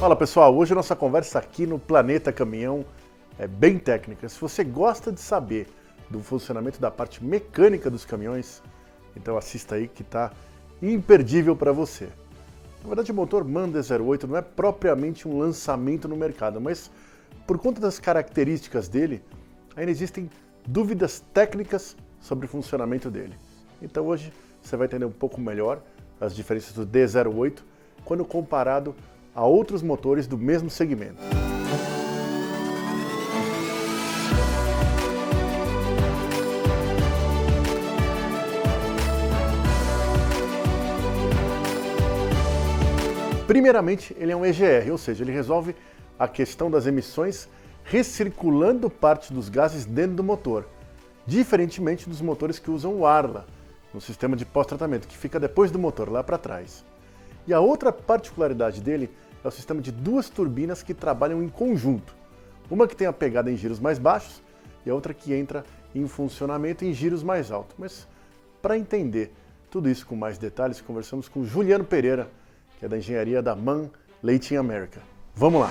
Fala pessoal, hoje a nossa conversa aqui no Planeta Caminhão é bem técnica. Se você gosta de saber do funcionamento da parte mecânica dos caminhões, então assista aí que está imperdível para você. Na verdade o motor MAN D08 não é propriamente um lançamento no mercado, mas por conta das características dele, ainda existem dúvidas técnicas sobre o funcionamento dele. Então hoje você vai entender um pouco melhor as diferenças do D08 quando comparado a outros motores do mesmo segmento. Primeiramente, ele é um EGR, ou seja, ele resolve a questão das emissões recirculando parte dos gases dentro do motor, diferentemente dos motores que usam o ARLA, no sistema de pós-tratamento, que fica depois do motor, lá para trás. E a outra particularidade dele é o sistema de duas turbinas que trabalham em conjunto. Uma que tem a pegada em giros mais baixos e a outra que entra em funcionamento em giros mais altos. Mas para entender tudo isso com mais detalhes, conversamos com Juliano Pereira, que é da engenharia da MAN Latin America. Vamos lá!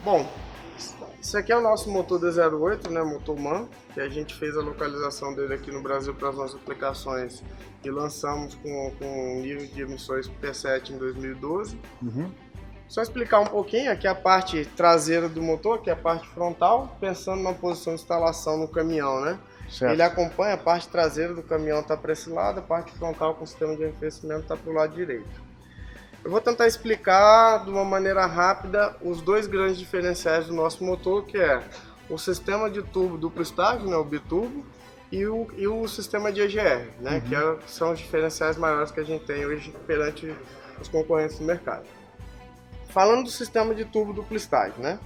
Bom, esse aqui é o nosso motor D08, né, motor MAN, que a gente fez a localização dele aqui no Brasil para as nossas aplicações e lançamos com um nível de emissões P7 em 2012. Só explicar um pouquinho, aqui a parte traseira do motor, que é a parte frontal, pensando na posição de instalação no caminhão, né? Certo. Ele acompanha, a parte traseira do caminhão está para esse lado, a parte frontal com o sistema de arrefecimento está para o lado direito. Eu vou tentar explicar de uma maneira rápida os dois grandes diferenciais do nosso motor, que é o sistema de turbo duplo estágio, né, o biturbo, e o sistema de EGR, né, que são os diferenciais maiores que a gente tem hoje perante os concorrentes do mercado. Falando do sistema de turbo duplo estágio, né,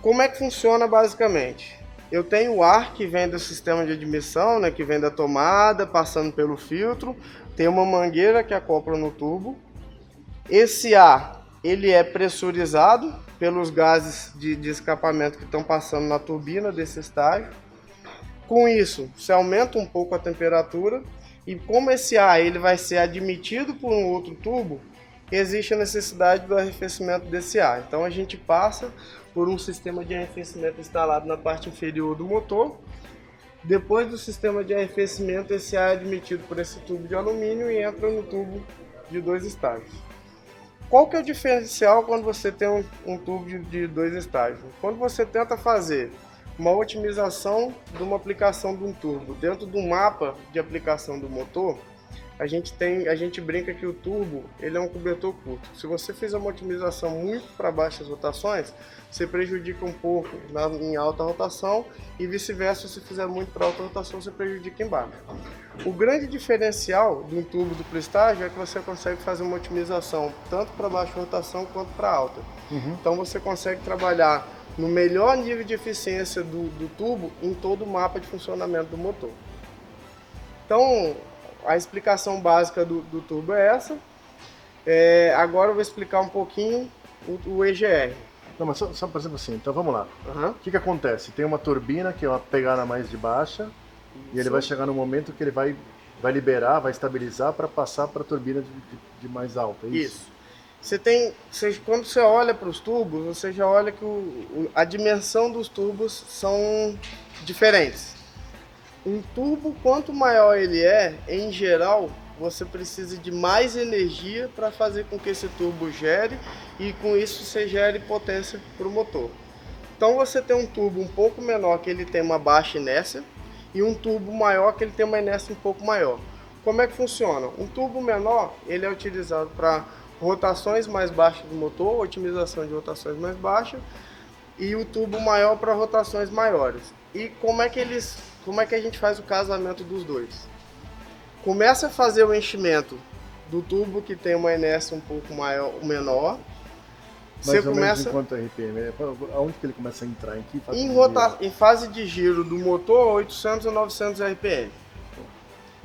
como é que funciona basicamente? Eu tenho o ar que vem do sistema de admissão, né, que vem da tomada, passando pelo filtro. Tem uma mangueira que acopla no tubo. Esse ar, ele é pressurizado pelos gases de escapamento que estão passando na turbina desse estágio. Com isso, se aumenta um pouco a temperatura. E como esse ar ele vai ser admitido por um outro tubo, existe a necessidade do arrefecimento desse ar. Então a gente passa por um sistema de arrefecimento instalado na parte inferior do motor. Depois do sistema de arrefecimento, esse ar é admitido por esse tubo de alumínio e entra no tubo de dois estágios. Qual que é o diferencial quando você tem um tubo de dois estágios? Quando você tenta fazer uma otimização de uma aplicação de um turbo dentro do mapa de aplicação do motor, a gente brinca que o turbo ele é um cobertor curto. Se você fizer uma otimização muito para baixas rotações, você prejudica um pouco em alta rotação e vice-versa, se fizer muito para alta rotação, você prejudica em baixa. O grande diferencial de um turbo duplo estágio é que você consegue fazer uma otimização tanto para baixa rotação quanto para alta. Então você consegue trabalhar no melhor nível de eficiência do tubo em todo o mapa de funcionamento do motor. Então, a explicação básica do turbo é essa. Agora eu vou explicar um pouquinho o EGR. Não, mas só por exemplo assim, então vamos lá. O que acontece? Tem uma turbina que é uma pegada mais de baixa e ele vai chegar no momento que ele vai liberar, vai estabilizar para passar para a turbina de mais alta, é isso? Quando você olha para os tubos, você já olha que a dimensão dos tubos são diferentes. Um tubo, quanto maior ele é, em geral, você precisa de mais energia para fazer com que esse tubo gere e com isso você gere potência para o motor. Então você tem um tubo um pouco menor que ele tem uma baixa inércia e um tubo maior que ele tem uma inércia um pouco maior. Como é que funciona? Um tubo menor ele é utilizado para rotações mais baixas do motor, otimização de rotações mais baixas, e o tubo maior para rotações maiores. E como é que a gente faz o casamento dos dois? Começa a fazer o enchimento do tubo que tem uma inércia um pouco menor. Mais ou menos em quanto RPM? Aonde que ele começa a entrar? Em fase de giro do motor, 800 a 900 RPM.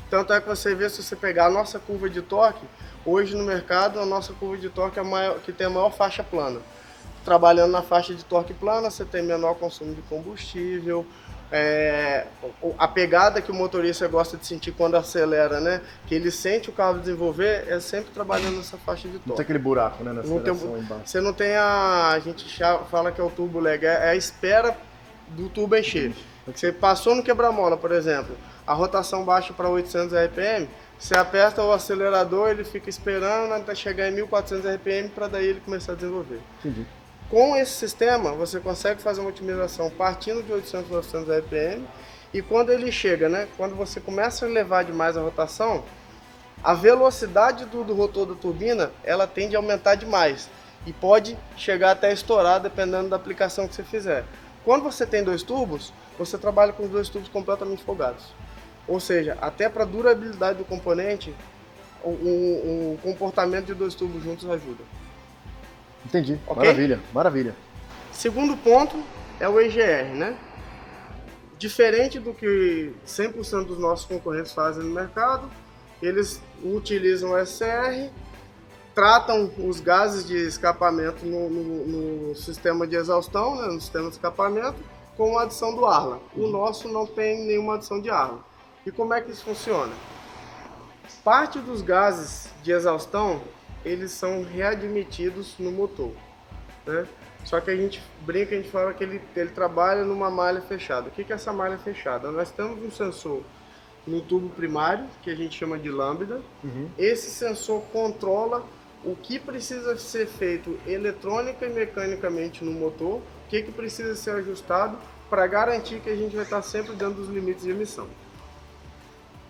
Tanto é que você vê, se você pegar a nossa curva de torque, hoje no mercado a nossa curva de torque é a maior, que tem a maior faixa plana. Trabalhando na faixa de torque plana, você tem menor consumo de combustível, a pegada que o motorista gosta de sentir quando acelera, né? Que ele sente o carro desenvolver, é sempre trabalhando nessa faixa de torque. Não tem aquele buraco, né? Na aceleração embaixo. Você não tem a gente fala que é o turbo lag, é a espera do turbo encher. Você passou no quebra-mola, por exemplo, a rotação baixa para 800 RPM, você aperta o acelerador, ele fica esperando até chegar em 1400 RPM para daí ele começar a desenvolver. Entendi. Com esse sistema, você consegue fazer uma otimização partindo de 800, 900 RPM e quando ele chega, né, quando você começa a elevar demais a rotação, a velocidade do rotor da turbina, ela tende a aumentar demais e pode chegar até estourar dependendo da aplicação que você fizer. Quando você tem dois tubos, você trabalha com os dois tubos completamente folgados. Ou seja, até para a durabilidade do componente, o comportamento de dois tubos juntos ajuda. Entendi. Okay? Maravilha, maravilha. Segundo ponto é o EGR, né? Diferente do que 100% dos nossos concorrentes fazem no mercado, eles utilizam o SCR, tratam os gases de escapamento no sistema de exaustão, né, no sistema de escapamento, com a adição do Arla. O nosso não tem nenhuma adição de Arla. E como é que isso funciona? Parte dos gases de exaustão, eles são readmitidos no motor, né? Só que a gente brinca, a gente fala que ele trabalha numa malha fechada. O que é essa malha fechada? Nós temos um sensor no tubo primário, que a gente chama de lambda. Esse sensor controla o que precisa ser feito eletrônica e mecanicamente no motor, o que precisa ser ajustado para garantir que a gente vai estar sempre dentro dos limites de emissão.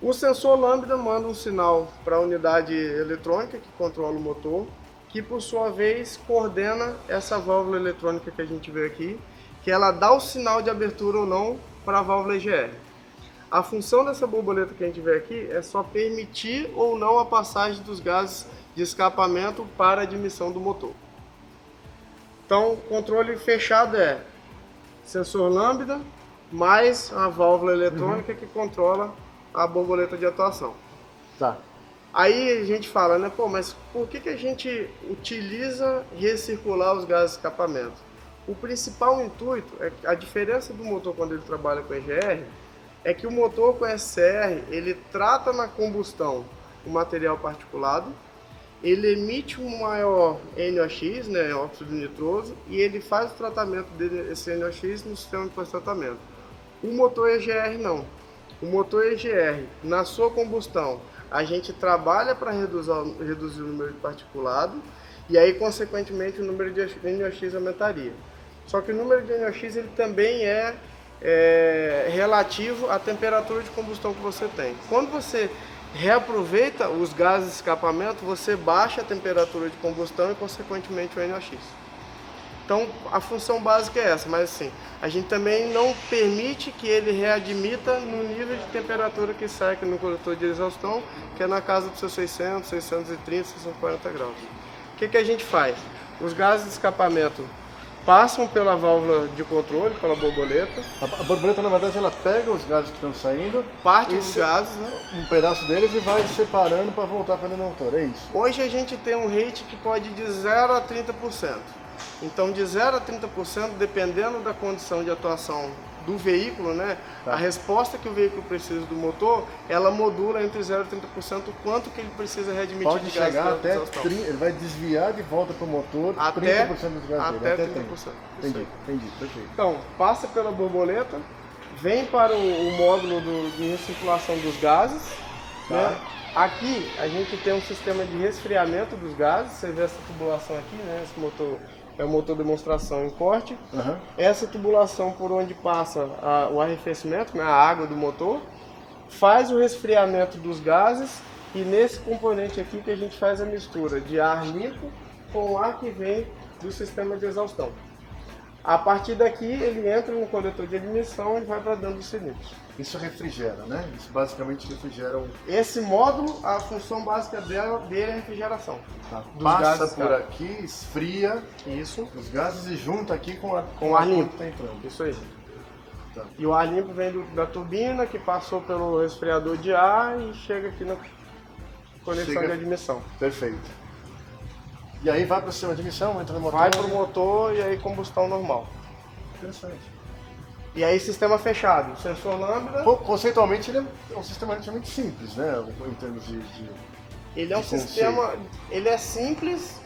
O sensor lambda manda um sinal para a unidade eletrônica que controla o motor, que por sua vez coordena essa válvula eletrônica que a gente vê aqui, que ela dá o sinal de abertura ou não para a válvula EGR. A função dessa borboleta que a gente vê aqui é só permitir ou não a passagem dos gases de escapamento para a admissão do motor. Então, controle fechado é sensor lambda mais a válvula eletrônica que controla a borboleta de atuação. Tá. Aí a gente fala, né, pô, mas por que a gente utiliza recircular os gases de escapamento? O principal intuito, a diferença do motor quando ele trabalha com EGR, é que o motor com SCR, ele trata na combustão o material particulado, ele emite um maior NOx, né, óxido nitroso, e ele faz o tratamento desse NOx no sistema de pós-tratamento. O motor EGR não. O motor EGR, na sua combustão, a gente trabalha para reduzir o número de particulado e aí, consequentemente, o número de NOx aumentaria. Só que o número de NOx ele também é relativo à temperatura de combustão que você tem. Quando você reaproveita os gases de escapamento, você baixa a temperatura de combustão e, consequentemente, o NOx. Então, a função básica é essa, mas assim, a gente também não permite que ele readmita no nível de temperatura que sai aqui no coletor de exaustão, que é na casa dos seus 600, 630, 640 graus. O que a gente faz? Os gases de escapamento passam pela válvula de controle, pela borboleta. A borboleta, na verdade, ela pega os gases que estão saindo, parte dos gases, né? Um pedaço deles, e vai separando para voltar para dentro do motor, é isso? Hoje a gente tem um rate que pode ir de 0 a 30%. Então, de 0 a 30%, dependendo da condição de atuação do veículo, né? Tá. A resposta que o veículo precisa do motor, ela modula entre 0 e 30% o quanto que ele precisa readmitir pode de gás. Pode chegar até 30%, ele vai desviar de volta para o motor até 30% dos gases dele. Até 30%. Entendi, perfeito. Então, passa pela borboleta, vem para o módulo de recirculação dos gases. Tá. Né? Aqui a gente tem um sistema de resfriamento dos gases. Você vê essa tubulação aqui, né? Esse motor é o motor demonstração em corte. Essa tubulação por onde passa o arrefecimento, né, a água do motor, faz o resfriamento dos gases, e nesse componente aqui que a gente faz a mistura de ar limpo com o ar que vem do sistema de exaustão. A partir daqui ele entra no coletor de admissão e vai para dentro do cilindro. Isso refrigera, né? Isso basicamente refrigera o... Esse módulo, a função básica dele é refrigeração. Tá. Passa por aqui, esfria os gases e junta aqui com o ar limpo. Que tá entrando. Isso aí. Tá. E o ar limpo vem da turbina, que passou pelo resfriador de ar e chega aqui na conexão de admissão. Perfeito. E aí vai para o sistema de admissão, entra no motor? Vai para o motor e aí combustão normal. Interessante. E aí sistema fechado, sensor lambda. Conceitualmente ele é um sistema relativamente simples, né? Em termos de ele é um sistema, ele é simples,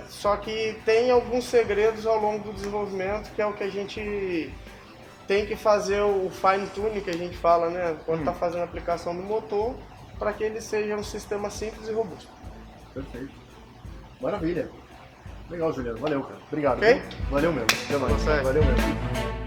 só que tem alguns segredos ao longo do desenvolvimento, que é o que a gente tem que fazer o fine tuning que a gente fala, né? Quando está fazendo a aplicação do motor, para que ele seja um sistema simples e robusto. Perfeito. Maravilha. Legal, Juliano. Valeu, cara. Obrigado. Ok? Valeu mesmo. Até mais. Tá certo. Valeu mesmo.